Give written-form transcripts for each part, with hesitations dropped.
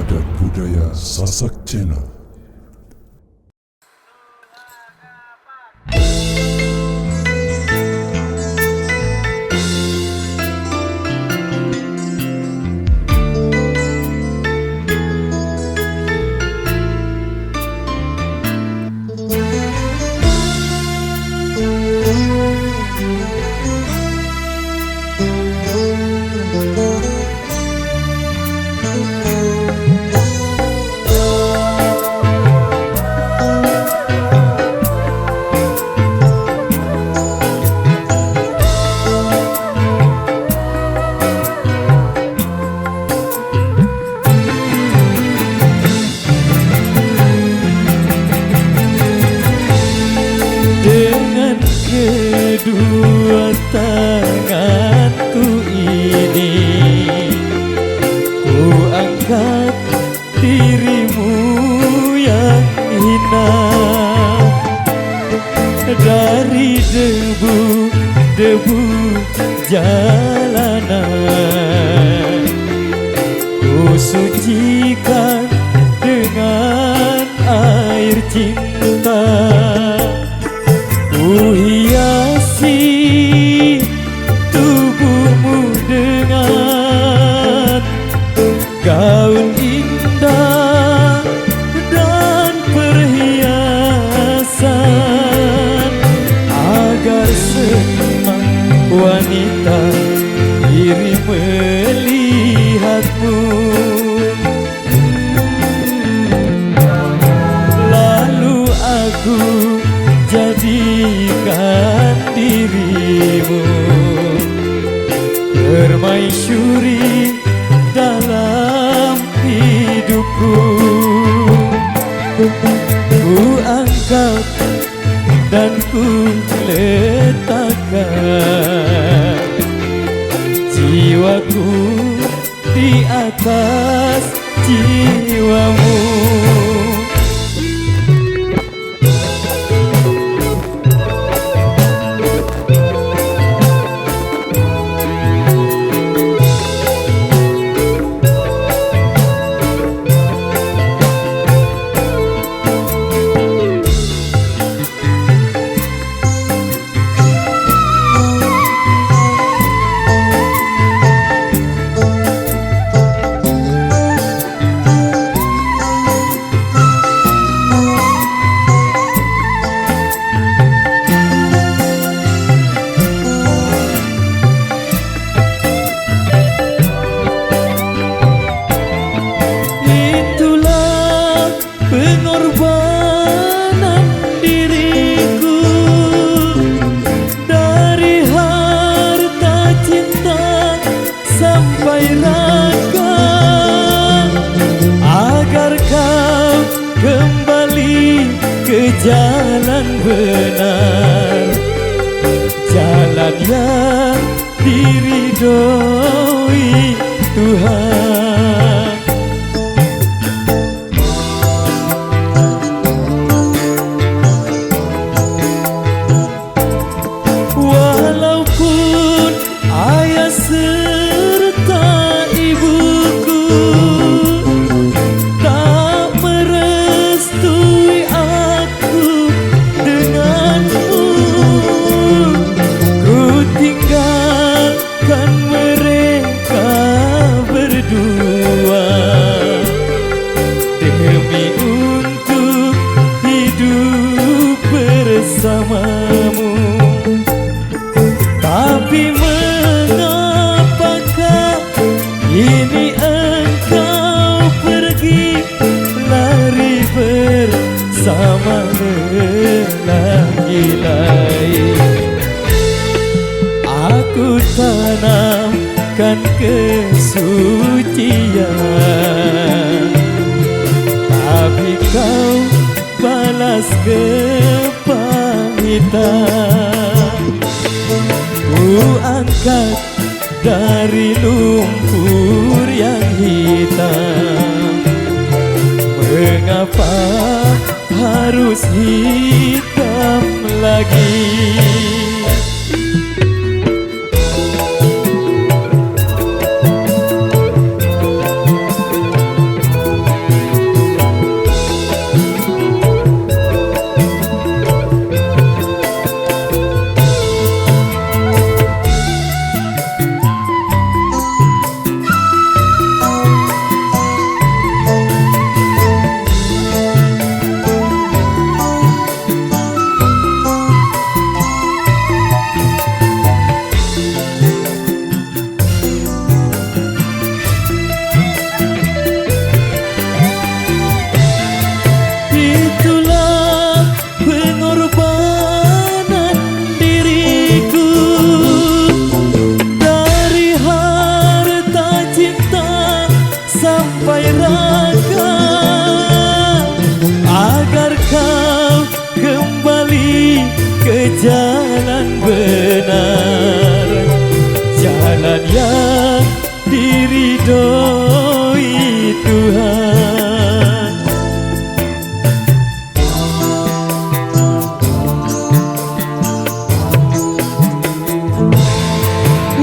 dan budaya Sasak Channel. Kedua tanganku ini ku angkat dirimu yang hina dari debu jalanan. Ku sucikan dengan air cinta, ku hiasi tubuhmu dengan gaun indah dan perhiasan, agar senang wanita iri melihatmu. Lalu aku jadikan dirimu permaisuri dalam hidupku. Ku angkat dan ku letakkan jiwaku di atas jiwamu. Pengorbanan diriku dari harta cinta sampai raga, agar kau kembali ke jalan benar, jalan yang diridhoi Tuhan. Walaupun ayah serta ibuku tak merestui aku denganmu, ku tinggalkan mereka berdua demi untuk hidup bersamamu. Tapi mengapakah ini engkau pergi lari bersama lelaki lain? Aku tanamkan kesucian, tapi kau balas kepahitan. Ku angkat dari lumpur yang hitam, mengapa harus hitam lagi? sampai raga, agar kau kembali ke jalan benar, jalan yang diridhoi Tuhan.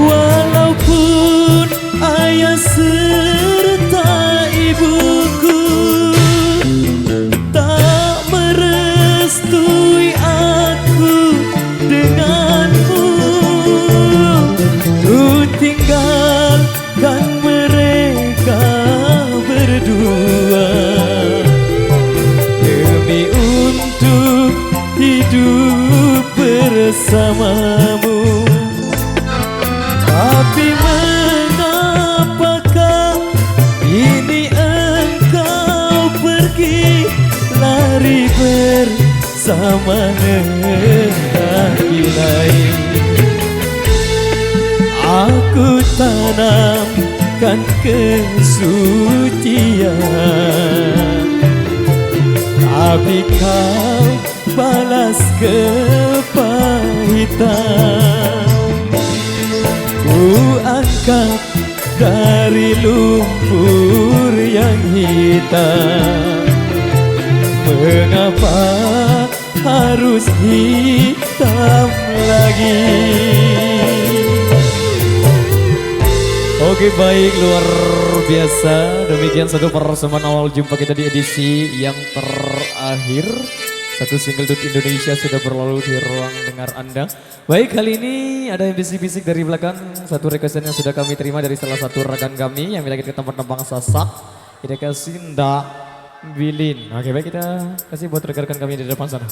Walaupun ayah serta ibuku tak merestui aku denganmu, ku tinggalkan mereka berdua demi untuk hidup bersamamu. Tapi mengapakah ini engkau pergi, lari bersama lelaki lain? Aku tanamkan kesucian, tapi kau balas kepahitan. Ku angkat dari lumpur yang hitam, mengapa harus hitam lagi? Oke, baik, luar biasa. Demikian satu persembahan awal jumpa kita di edisi yang terakhir. Satu single Dut Indonesia sudah berlalu di ruang dengar Anda. Baik, kali ini ada yang bisik-bisik dari belakang. Satu requestan yang sudah kami terima dari salah satu rekan kami yang lagi ke tempat nembang Sasak. Kita kasih Nda Bilin. Oke, baik, kita kasih buat rekan-rekan kami di depan sana.